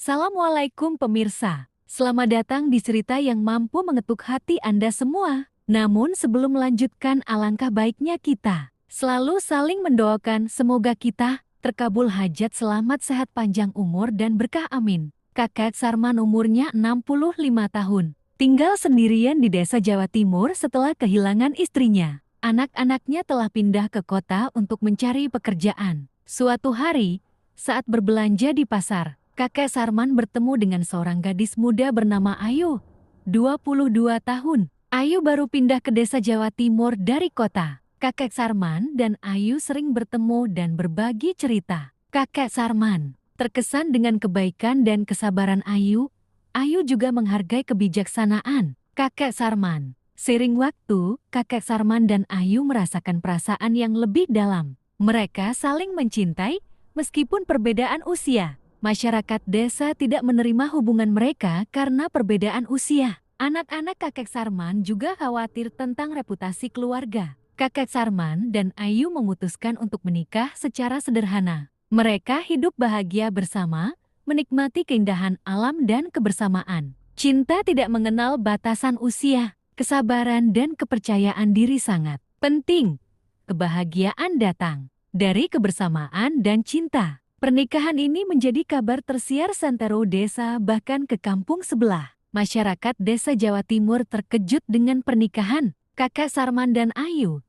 Assalamualaikum pemirsa. Selamat datang di cerita yang mampu mengetuk hati Anda semua. Namun sebelum melanjutkan, alangkah baiknya kita selalu saling mendoakan semoga kita terkabul hajat, selamat, sehat, panjang umur dan berkah, amin. Kakek Sarman umurnya 65 tahun. Tinggal sendirian di desa Jawa Timur setelah kehilangan istrinya. Anak-anaknya telah pindah ke kota untuk mencari pekerjaan. Suatu hari, saat berbelanja di pasar, kakek Sarman bertemu dengan seorang gadis muda bernama Ayu, 22 tahun. Ayu baru pindah ke desa Jawa Timur dari kota. Kakek Sarman dan Ayu sering bertemu dan berbagi cerita. Kakek Sarman terkesan dengan kebaikan dan kesabaran Ayu. Ayu juga menghargai kebijaksanaan kakek Sarman. Seiring waktu, kakek Sarman dan Ayu merasakan perasaan yang lebih dalam. Mereka saling mencintai meskipun perbedaan usia. Masyarakat desa tidak menerima hubungan mereka karena perbedaan usia. Anak-anak kakek Sarman juga khawatir tentang reputasi keluarga. Kakek Sarman dan Ayu memutuskan untuk menikah secara sederhana. Mereka hidup bahagia bersama, menikmati keindahan alam dan kebersamaan. Cinta tidak mengenal batasan usia. Kesabaran dan kepercayaan diri sangat penting. Kebahagiaan datang dari kebersamaan dan cinta. Pernikahan ini menjadi kabar tersiar santero desa, bahkan ke kampung sebelah. Masyarakat desa Jawa Timur terkejut dengan pernikahan kakek Sarman dan Ayu.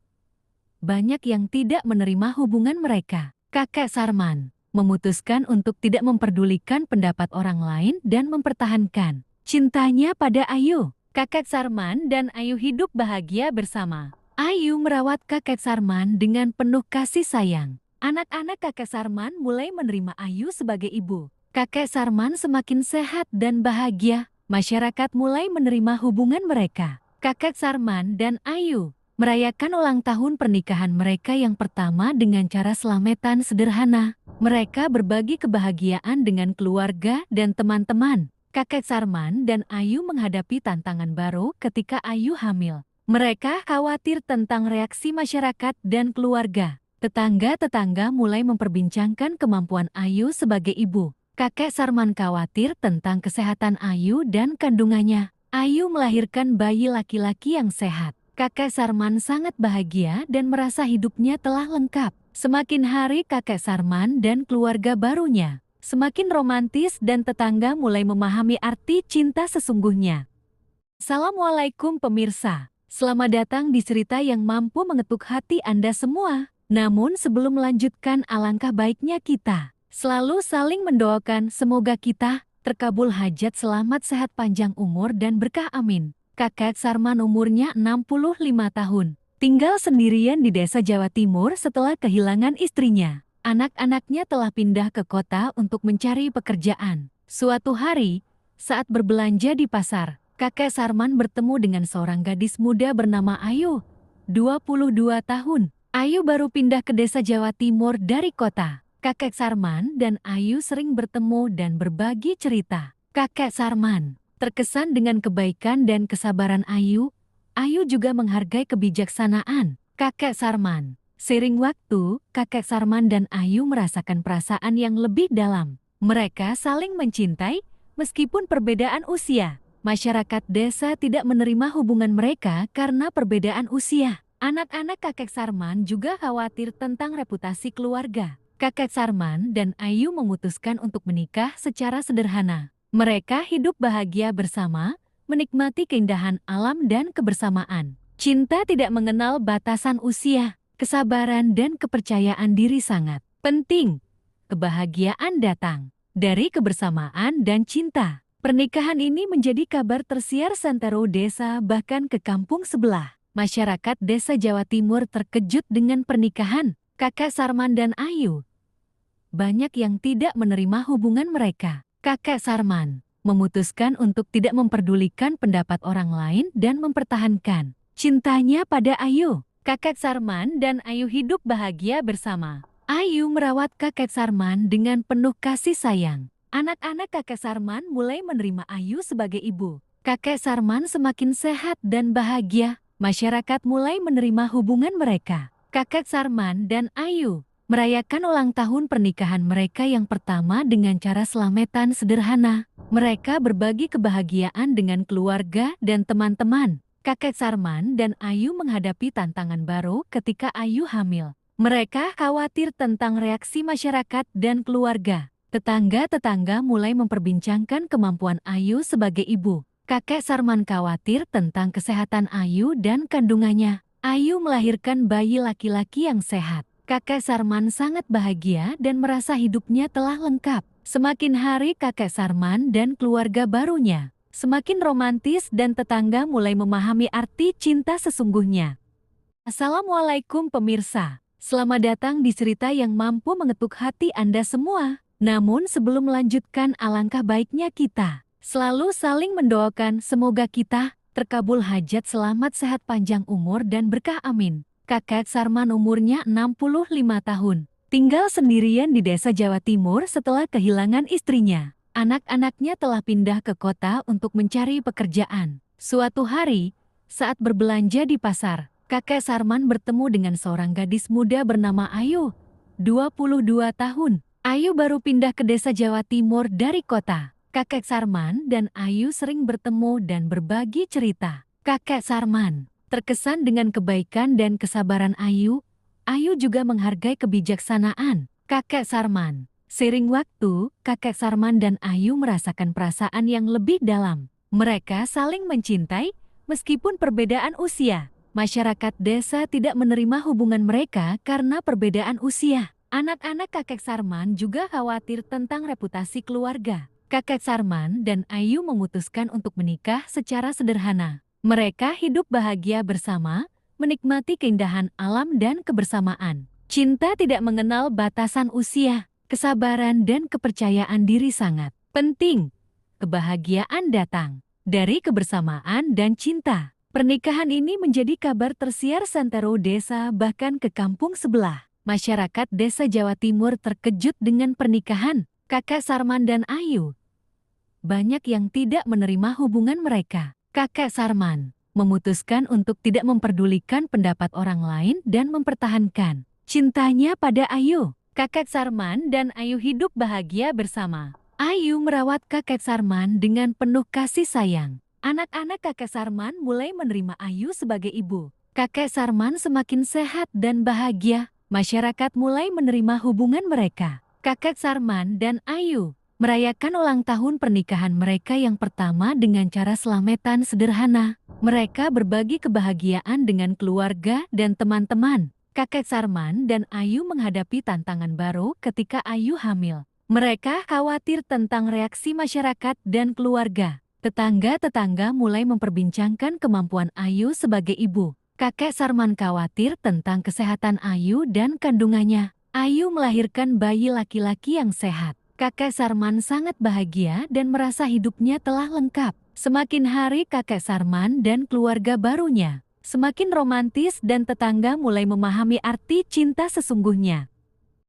Banyak yang tidak menerima hubungan mereka. Kakek Sarman memutuskan untuk tidak memperdulikan pendapat orang lain dan mempertahankan cintanya pada Ayu. Kakek Sarman dan Ayu hidup bahagia bersama. Ayu merawat kakek Sarman dengan penuh kasih sayang. Anak-anak kakek Sarman mulai menerima Ayu sebagai ibu. Kakek Sarman semakin sehat dan bahagia. Masyarakat mulai menerima hubungan mereka. Kakek Sarman dan Ayu merayakan ulang tahun pernikahan mereka yang pertama dengan cara selamatan sederhana. Mereka berbagi kebahagiaan dengan keluarga dan teman-teman. Kakek Sarman dan Ayu menghadapi tantangan baru ketika Ayu hamil. Mereka khawatir tentang reaksi masyarakat dan keluarga. Tetangga-tetangga mulai memperbincangkan kemampuan Ayu sebagai ibu. Kakek Sarman khawatir tentang kesehatan Ayu dan kandungannya. Ayu melahirkan bayi laki-laki yang sehat. Kakek Sarman sangat bahagia dan merasa hidupnya telah lengkap. Semakin hari kakek Sarman dan keluarga barunya semakin romantis dan tetangga mulai memahami arti cinta sesungguhnya. Assalamualaikum pemirsa. Selamat datang di cerita yang mampu mengetuk hati Anda semua. Namun sebelum melanjutkan, alangkah baiknya kita selalu saling mendoakan semoga kita terkabul hajat, selamat, sehat, panjang umur dan berkah, amin. Kakek Sarman umurnya 65 tahun. Tinggal sendirian di desa Jawa Timur setelah kehilangan istrinya. Anak-anaknya telah pindah ke kota untuk mencari pekerjaan. Suatu hari, saat berbelanja di pasar, kakek Sarman bertemu dengan seorang gadis muda bernama Ayu, 22 tahun. Ayu baru pindah ke desa Jawa Timur dari kota. Kakek Sarman dan Ayu sering bertemu dan berbagi cerita. Kakek Sarman terkesan dengan kebaikan dan kesabaran Ayu. Ayu juga menghargai kebijaksanaan kakek Sarman. Seiring waktu, kakek Sarman dan Ayu merasakan perasaan yang lebih dalam. Mereka saling mencintai meskipun perbedaan usia. Masyarakat desa tidak menerima hubungan mereka karena perbedaan usia. Anak-anak kakek Sarman juga khawatir tentang reputasi keluarga. Kakek Sarman dan Ayu memutuskan untuk menikah secara sederhana. Mereka hidup bahagia bersama, menikmati keindahan alam dan kebersamaan. Cinta tidak mengenal batasan usia. Kesabaran dan kepercayaan diri sangat penting. Kebahagiaan datang dari kebersamaan dan cinta. Pernikahan ini menjadi kabar tersiar santero desa, bahkan ke kampung sebelah. Masyarakat desa Jawa Timur terkejut dengan pernikahan kakek Sarman dan Ayu. Banyak yang tidak menerima hubungan mereka. Kakek Sarman memutuskan untuk tidak memperdulikan pendapat orang lain dan mempertahankan cintanya pada Ayu. Kakek Sarman dan Ayu hidup bahagia bersama. Ayu merawat kakek Sarman dengan penuh kasih sayang. Anak-anak kakek Sarman mulai menerima Ayu sebagai ibu. Kakek Sarman semakin sehat dan bahagia. Masyarakat mulai menerima hubungan mereka. Kakek Sarman dan Ayu merayakan ulang tahun pernikahan mereka yang pertama dengan cara selamatan sederhana. Mereka berbagi kebahagiaan dengan keluarga dan teman-teman. Kakek Sarman dan Ayu menghadapi tantangan baru ketika Ayu hamil. Mereka khawatir tentang reaksi masyarakat dan keluarga. Tetangga-tetangga mulai memperbincangkan kemampuan Ayu sebagai ibu. Kakek Sarman khawatir tentang kesehatan Ayu dan kandungannya. Ayu melahirkan bayi laki-laki yang sehat. Kakek Sarman sangat bahagia dan merasa hidupnya telah lengkap. Semakin hari kakek Sarman dan keluarga barunya semakin romantis dan tetangga mulai memahami arti cinta sesungguhnya. Assalamualaikum pemirsa. Selamat datang di cerita yang mampu mengetuk hati Anda semua. Namun sebelum melanjutkan, alangkah baiknya kita selalu saling mendoakan semoga kita terkabul hajat, selamat, sehat, panjang umur dan berkah, amin. Kakek Sarman umurnya 65 tahun. Tinggal sendirian di desa Jawa Timur setelah kehilangan istrinya. Anak-anaknya telah pindah ke kota untuk mencari pekerjaan. Suatu hari, saat berbelanja di pasar, kakek Sarman bertemu dengan seorang gadis muda bernama Ayu, 22 tahun. Ayu baru pindah ke desa Jawa Timur dari kota. Kakek Sarman dan Ayu sering bertemu dan berbagi cerita. Kakek Sarman terkesan dengan kebaikan dan kesabaran Ayu. Ayu juga menghargai kebijaksanaan kakek Sarman. Seiring waktu, kakek Sarman dan Ayu merasakan perasaan yang lebih dalam. Mereka saling mencintai meskipun perbedaan usia. Masyarakat desa tidak menerima hubungan mereka karena perbedaan usia. Anak-anak kakek Sarman juga khawatir tentang reputasi keluarga. Kakek Sarman dan Ayu memutuskan untuk menikah secara sederhana. Mereka hidup bahagia bersama, menikmati keindahan alam dan kebersamaan. Cinta tidak mengenal batasan usia, kesabaran dan kepercayaan diri sangat penting. Kebahagiaan datang dari kebersamaan dan cinta. Pernikahan ini menjadi kabar tersiar santero desa bahkan ke kampung sebelah. Masyarakat desa Jawa Timur terkejut dengan pernikahan kakek Sarman dan Ayu. Banyak yang tidak menerima hubungan mereka. Kakek Sarman memutuskan untuk tidak memperdulikan pendapat orang lain dan mempertahankan cintanya pada Ayu. Kakek Sarman dan Ayu hidup bahagia bersama. Ayu merawat kakek Sarman dengan penuh kasih sayang. Anak-anak kakek Sarman mulai menerima Ayu sebagai ibu. Kakek Sarman semakin sehat dan bahagia. Masyarakat mulai menerima hubungan mereka. Kakek Sarman dan Ayu merayakan ulang tahun pernikahan mereka yang pertama dengan cara selamatan sederhana. Mereka berbagi kebahagiaan dengan keluarga dan teman-teman. Kakek Sarman dan Ayu menghadapi tantangan baru ketika Ayu hamil. Mereka khawatir tentang reaksi masyarakat dan keluarga. Tetangga-tetangga mulai memperbincangkan kemampuan Ayu sebagai ibu. Kakek Sarman khawatir tentang kesehatan Ayu dan kandungannya. Ayu melahirkan bayi laki-laki yang sehat. Kakek Sarman sangat bahagia dan merasa hidupnya telah lengkap. Semakin hari kakek Sarman dan keluarga barunya semakin romantis dan tetangga mulai memahami arti cinta sesungguhnya.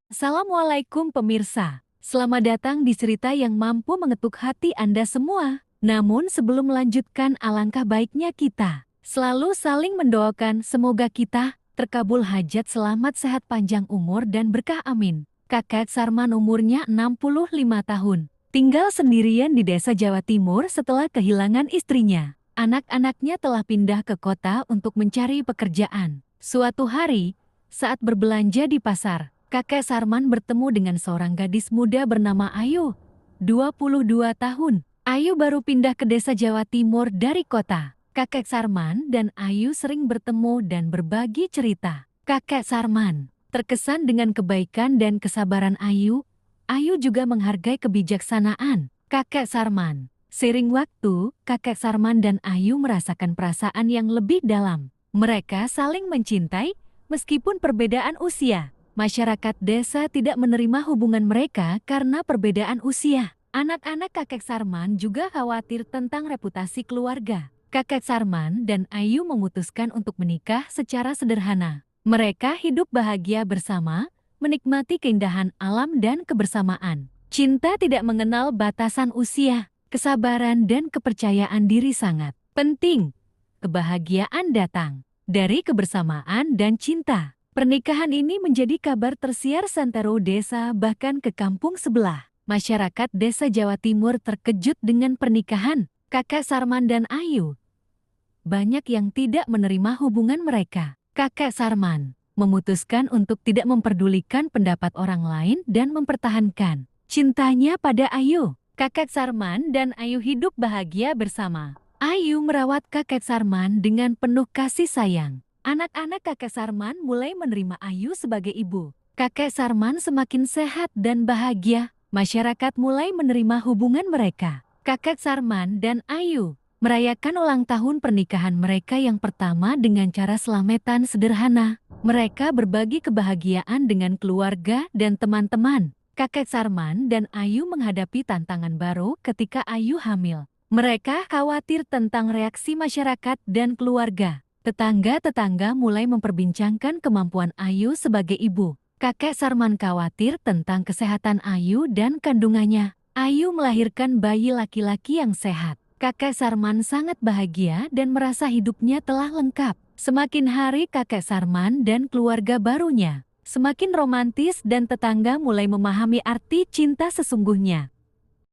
Assalamualaikum pemirsa. Selamat datang di cerita yang mampu mengetuk hati Anda semua. Namun sebelum melanjutkan, alangkah baiknya kita selalu saling mendoakan semoga kita terkabul hajat, selamat, sehat, panjang umur dan berkah, amin. Kakek Sarman umurnya 65 tahun. Tinggal sendirian di desa Jawa Timur setelah kehilangan istrinya. Anak-anaknya telah pindah ke kota untuk mencari pekerjaan. Suatu hari, saat berbelanja di pasar, kakek Sarman bertemu dengan seorang gadis muda bernama Ayu, 22 tahun. Ayu baru pindah ke desa Jawa Timur dari kota. Kakek Sarman dan Ayu sering bertemu dan berbagi cerita. Kakek Sarman terkesan dengan kebaikan dan kesabaran Ayu. Ayu juga menghargai kebijaksanaan kakek Sarman. Seiring waktu, kakek Sarman dan Ayu merasakan perasaan yang lebih dalam. Mereka saling mencintai meskipun perbedaan usia. Masyarakat desa tidak menerima hubungan mereka karena perbedaan usia. Anak-anak kakek Sarman juga khawatir tentang reputasi keluarga. Kakek Sarman dan Ayu memutuskan untuk menikah secara sederhana. Mereka hidup bahagia bersama, menikmati keindahan alam dan kebersamaan. Cinta tidak mengenal batasan usia, kesabaran dan kepercayaan diri sangat penting. Kebahagiaan datang dari kebersamaan dan cinta. Pernikahan ini menjadi kabar tersiar santero desa bahkan ke kampung sebelah. Masyarakat desa Jawa Timur terkejut dengan pernikahan kakek Sarman dan Ayu. Banyak yang tidak menerima hubungan mereka. Kakek Sarman memutuskan untuk tidak memperdulikan pendapat orang lain dan mempertahankan cintanya pada Ayu. Kakek Sarman dan Ayu hidup bahagia bersama. Ayu merawat kakek Sarman dengan penuh kasih sayang. Anak-anak kakek Sarman mulai menerima Ayu sebagai ibu. Kakek Sarman semakin sehat dan bahagia. Masyarakat mulai menerima hubungan mereka. Kakek Sarman dan Ayu merayakan ulang tahun pernikahan mereka yang pertama dengan cara selametan sederhana. Mereka berbagi kebahagiaan dengan keluarga dan teman-teman. Kakek Sarman dan Ayu menghadapi tantangan baru ketika Ayu hamil. Mereka khawatir tentang reaksi masyarakat dan keluarga. Tetangga-tetangga mulai memperbincangkan kemampuan Ayu sebagai ibu. Kakek Sarman khawatir tentang kesehatan Ayu dan kandungannya. Ayu melahirkan bayi laki-laki yang sehat. Kakek Sarman sangat bahagia dan merasa hidupnya telah lengkap. Semakin hari kakek Sarman dan keluarga barunya semakin romantis dan tetangga mulai memahami arti cinta sesungguhnya.